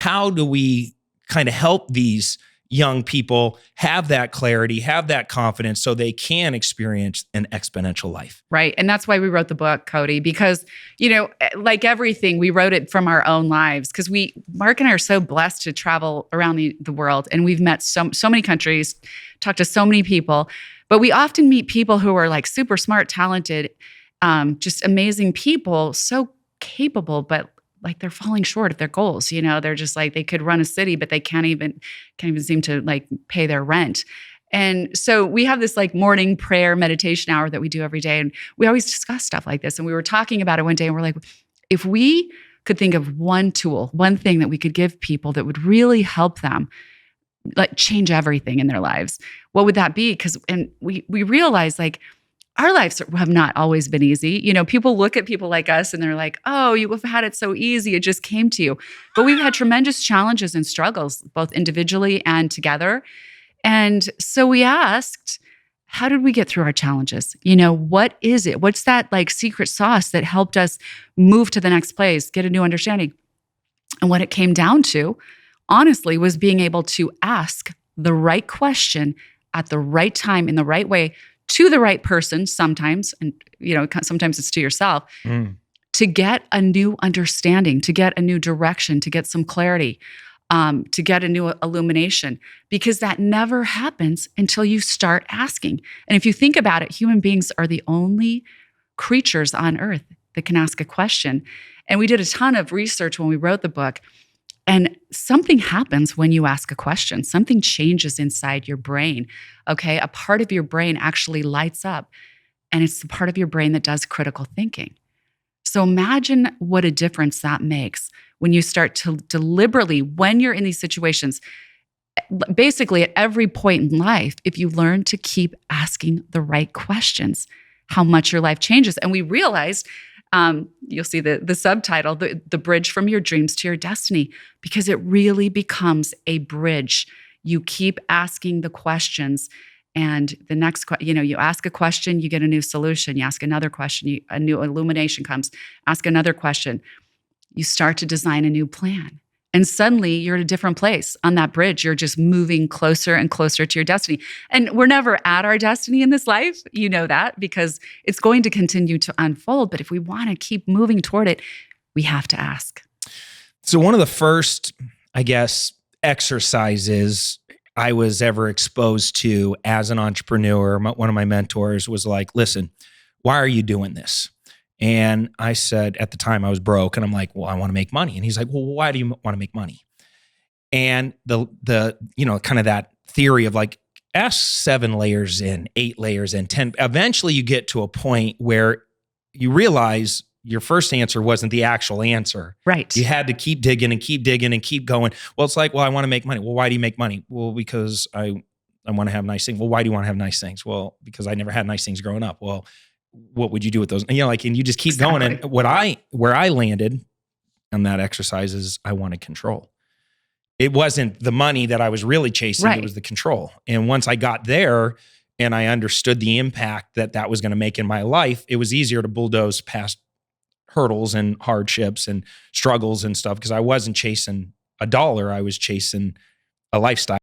how do we kind of help these young people have that clarity, have that confidence so they can experience an exponential life? Right. And that's why we wrote the book, Cody, because, like everything, we wrote it from our own lives because Mark and I are so blessed to travel around the world, and we've met so many countries, talked to so many people, but we often meet people who are like super smart, talented, just amazing people, so capable, but like they're falling short of their goals. They're just like, they could run a city, but they can't even seem to like pay their rent. And so we have this like morning prayer meditation hour that we do every day. And we always discuss stuff like this. And we were talking about it one day and we're like, if we could think of one tool, one thing that we could give people that would really help them like change everything in their lives, what would that be? And we realize like, our lives have not always been easy. People look at people like us and they're like, oh, you have had it so easy. It just came to you. But we've had tremendous challenges and struggles, both individually and together. And so we asked, how did we get through our challenges? What is it? What's that like secret sauce that helped us move to the next place, get a new understanding? And what it came down to, honestly, was being able to ask the right question at the right time in the right way to the right person sometimes, and sometimes it's to yourself, to get a new understanding, to get a new direction, to get some clarity, to get a new illumination, because that never happens until you start asking. And if you think about it, human beings are the only creatures on earth that can ask a question. And we did a ton of research when we wrote the book. And something happens when you ask a question. Something changes inside your brain, okay? A part of your brain actually lights up, and it's the part of your brain that does critical thinking. So imagine what a difference that makes when you start to deliberately, when you're in these situations, basically at every point in life, if you learn to keep asking the right questions, how much your life changes. And we realized, you'll see the subtitle, the bridge from your dreams to your destiny, because it really becomes a bridge. You keep asking the questions, and the next, you ask a question, you get a new solution. You ask another question, a new illumination comes. Ask another question. You start to design a new plan. And suddenly you're at a different place on that bridge. You're just moving closer and closer to your destiny. And we're never at our destiny in this life. You know that, because it's going to continue to unfold. But if we want to keep moving toward it, we have to ask. So one of the first, I guess, exercises I was ever exposed to as an entrepreneur, one of my mentors was like, listen, why are you doing this? And I said, at the time I was broke, and I'm like, well, I want to make money. And he's like, well, why do you want to make money? And the kind of that theory of like, ask 7 layers in, 8 layers in, 10. Eventually you get to a point where you realize your first answer wasn't the actual answer. Right. You had to keep digging and keep digging and keep going. Well, it's like, well, I want to make money. Well, why do you make money? Well, because I want to have nice things. Well, why do you want to have nice things? Well, because I never had nice things growing up. Well, what would you do with those? And and you just keep going. And where I landed on that exercise is I wanted control. It wasn't the money that I was really chasing. Right. It was the control. And once I got there and I understood the impact that was going to make in my life, it was easier to bulldoze past hurdles and hardships and struggles and stuff, because I wasn't chasing a dollar. I was chasing a lifestyle.